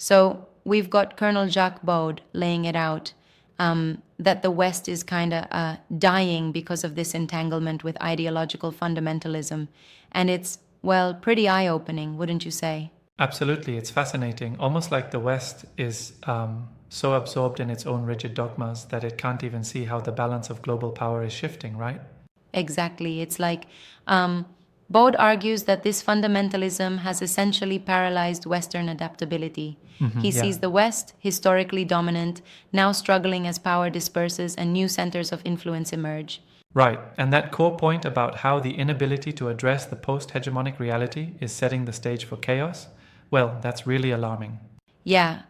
So we've got Colonel Jacques Baud laying it out, that the West is kind of dying because of this entanglement with ideological fundamentalism. And it's, well, pretty eye opening, wouldn't you say? Absolutely, it's fascinating. Almost like the West is so absorbed in its own rigid dogmas that it can't even see how the balance of global power is shifting, right? Exactly. It's like Baud argues that this fundamentalism has essentially paralyzed Western adaptability. He Yeah. sees the West, historically dominant, now struggling as power disperses and new centers of influence emerge. Right, and that core point about how the inability to address the post hegemonic reality is setting the stage for chaos, well, that's really alarming. Yeah,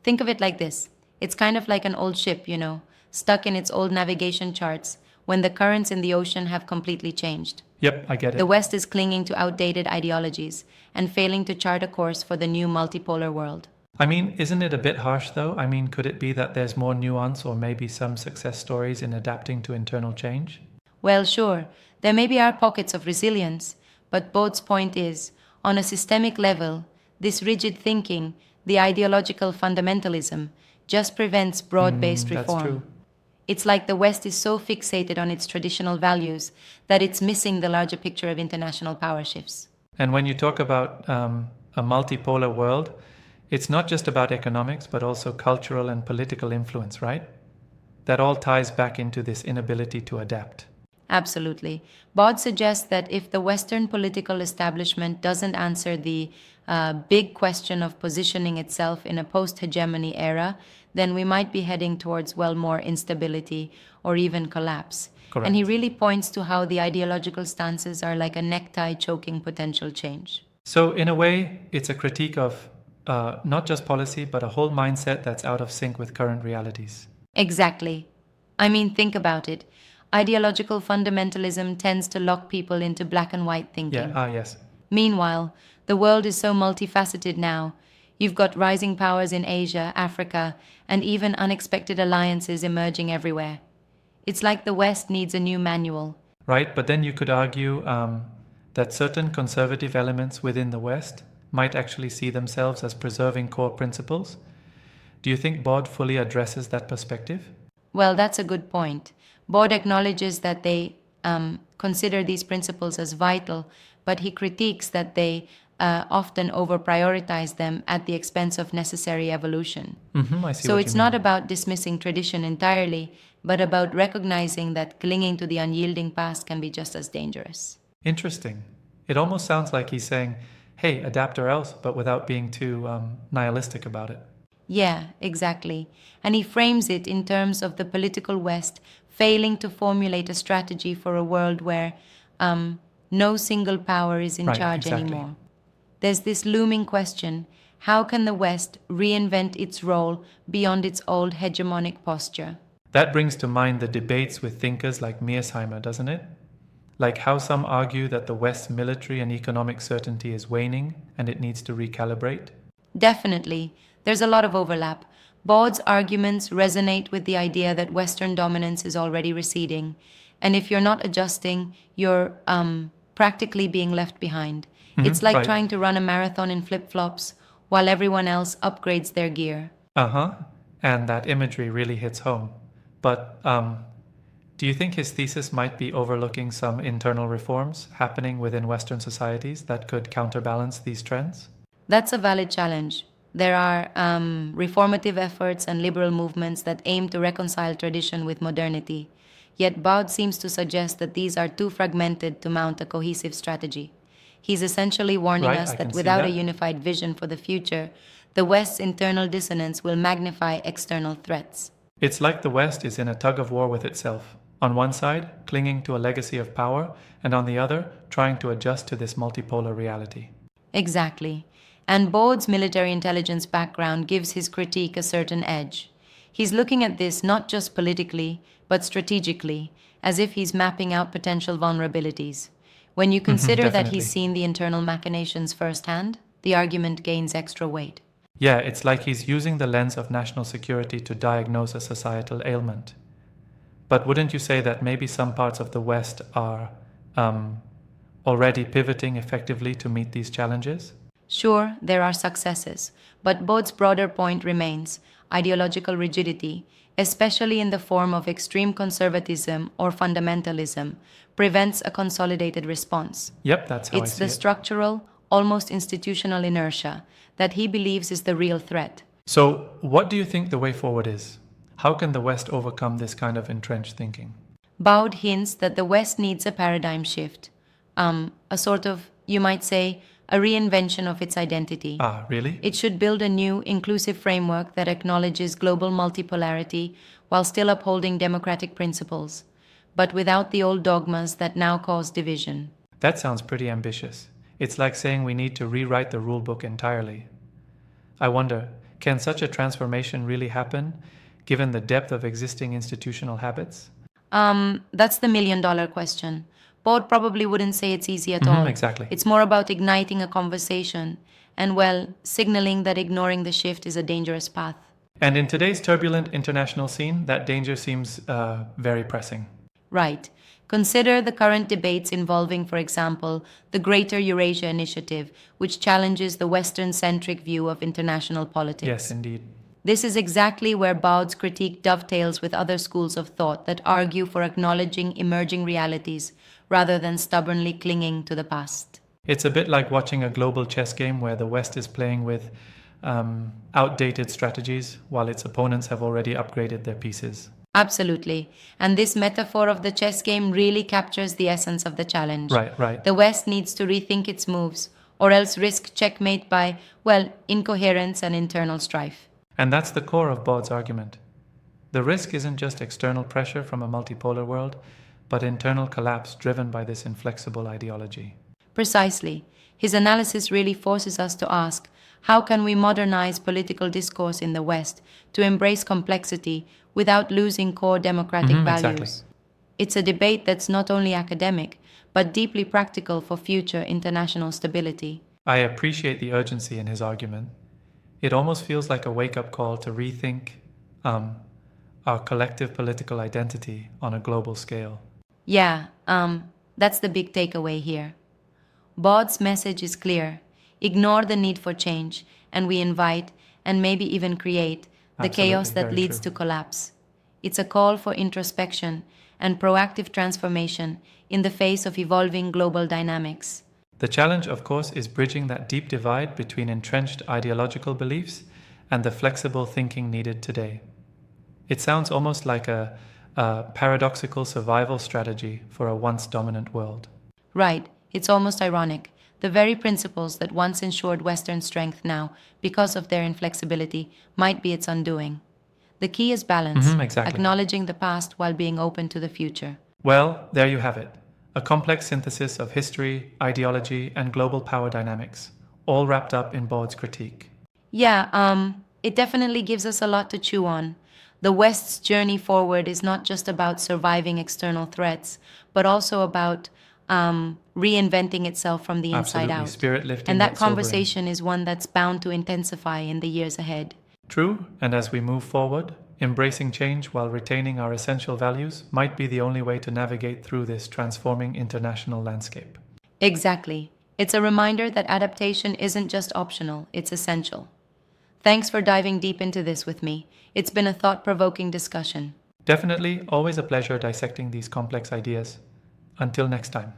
think of it like this. It's kind of like an old ship, stuck in its old navigation charts when the currents in the ocean have completely changed. Yep, I get The it. West is clinging to outdated ideologies and failing to chart a course for the new multipolar world. I mean, isn't it a bit harsh though? I mean, could it be that there's more nuance or maybe some success stories in adapting to internal change? Well, sure, there maybe are pockets of resilience, but Bode's point is, on a systemic level, this rigid thinking, the ideological fundamentalism, just prevents broad based That's true. reform. It's like the West is so fixated on its traditional values that it's missing the larger picture of international power shifts. And when you talk about a multipolar world, it's not just about economics, but also cultural and political influence, right? That all ties back into this inability to adapt. Absolutely. Bod suggests that if the Western political establishment doesn't answer the big question of positioning itself in a post hegemony era, then we might be heading towards, well, more instability or even collapse. And he Correct. really points to how the ideological stances are like a necktie choking potential change. So, in a way, it's a critique of not just policy, but a whole mindset that's out of sync with current realities. Exactly. I mean, think about it. Ideological fundamentalism tends to lock people into black and white Yeah, thinking. yes. Meanwhile, the world is so multifaceted now. You've got rising powers in Asia, Africa, and even unexpected alliances emerging everywhere. It's like the West needs a new manual. Right, but then you could argue that certain conservative elements within the West might actually see themselves as preserving core principles. Do you think Bod fully addresses that perspective? Well, that's a good point. Baud acknowledges that they consider these principles as vital, but he critiques that they often over prioritize them at the expense of necessary evolution. I see So what you it's not mean. about dismissing tradition entirely, but about recognizing that clinging to the unyielding past can be just as dangerous. Interesting. It almost sounds like he's saying, hey, adapt or else, but without being too nihilistic about it. Yeah, exactly. And he frames it in terms of the political West failing to formulate a strategy for a world where no single power is in Right, charge exactly. anymore. There's this looming question: how can the West reinvent its role beyond its old hegemonic posture? That brings to mind the debates with thinkers like Mearsheimer, doesn't it? Like how some argue that the West's military and economic certainty is waning and it needs to recalibrate. Definitely, there's a lot of overlap. Baud's arguments resonate with the idea that Western dominance is already receding, and if you're not adjusting, you're practically being left behind. It's like Right. trying to run a marathon in flip flops while everyone else upgrades their gear. Uh huh. And that imagery really hits home. But do you think his thesis might be overlooking some internal reforms happening within Western societies that could counterbalance these trends? That's a valid challenge. There are reformative efforts and liberal movements that aim to reconcile tradition with modernity. Yet Baud seems to suggest that these are too fragmented to mount a cohesive strategy. He's essentially warning Right, us I that can see without a that. unified vision for the future, the West's internal dissonance will magnify external threats. It's like the West is in a tug of war with itself. On one side, clinging to a legacy of power, and on the other, trying to adjust to this multipolar reality. Exactly. And Baud's military intelligence background gives his critique a certain edge. He's looking at this not just politically, but strategically, as if he's mapping out potential vulnerabilities. When you consider that Definitely. he's seen the internal machinations firsthand, the argument gains extra weight. Yeah, it's like he's using the lens of national security to diagnose a societal ailment. But wouldn't you say that maybe some parts of the West are already pivoting effectively to meet these challenges? Sure, there are successes, but Bode's broader point remains ideological rigidity, especially in the form of extreme conservatism or fundamentalism, prevents a consolidated response. Yep, that's how I It's see the it. structural, almost institutional inertia that he believes is the real threat. So, what do you think the way forward is? How can the West overcome this kind of entrenched thinking? Bowd hints that the West needs a paradigm shift, a sort of, you might say, a reinvention of its identity. Ah, really? It should build a new, inclusive framework that acknowledges global multipolarity while still upholding democratic principles, but without the old dogmas that now cause division. That sounds pretty ambitious. It's like saying we need to rewrite the rulebook entirely. I wonder, can such a transformation really happen, given the depth of existing institutional habits? That's the $1 million question. Bowd probably wouldn't say it's easy at all. Exactly. It's more about igniting a conversation and, well, signaling that ignoring the shift is a dangerous path. And in today's turbulent international scene, that danger seems very pressing. Right. Consider the current debates involving, for example, the Greater Eurasia Initiative, which challenges the Western centric view of international politics. Yes, indeed. This is exactly where Bowd's critique dovetails with other schools of thought that argue for acknowledging emerging realities rather than stubbornly clinging to the past. It's a bit like watching a global chess game where the West is playing with outdated strategies while its opponents have already upgraded their pieces. Absolutely. And this metaphor of the chess game really captures the essence of the challenge. Right. The West needs to rethink its moves, or else risk checkmate by, well, incoherence and internal strife. And that's the core of Baud's argument. The risk isn't just external pressure from a multipolar world, but internal collapse driven by this inflexible ideology. Precisely. His analysis really forces us to ask, how can we modernize political discourse in the West to embrace complexity without losing core democratic values? Exactly. It's a debate that's not only academic, but deeply practical for future international stability. I appreciate the urgency in his argument. It almost feels like a wake-up call to rethink our collective political identity on a global scale. Yeah, that's the big takeaway here. Baud's message is clear. Ignore the need for change, and we invite, and maybe even create, the chaos Absolutely, that very leads true. to collapse. It's a call for introspection and proactive transformation in the face of evolving global dynamics. The challenge, of course, is bridging that deep divide between entrenched ideological beliefs and the flexible thinking needed today. It sounds almost like a paradoxical survival strategy for a once dominant world. Right, it's almost ironic. The very principles that once ensured Western strength now, because of their inflexibility, might be its undoing. The key is balance, exactly. acknowledging the past while being open to the future. Well, there you have it. A complex synthesis of history, ideology, and global power dynamics, all wrapped up in Baud's critique. Yeah, it definitely gives us a lot to chew on. The West's journey forward is not just about surviving external threats, but also about reinventing itself from the inside Absolutely, out. spirit lifting And that yet sobering. conversation is one that's bound to intensify in the years ahead. True, and as we move forward, embracing change while retaining our essential values might be the only way to navigate through this transforming international landscape. Exactly. It's a reminder that adaptation isn't just optional, it's essential. Thanks for diving deep into this with me. It's been a thought-provoking discussion. Definitely, always a pleasure dissecting these complex ideas. Until next time.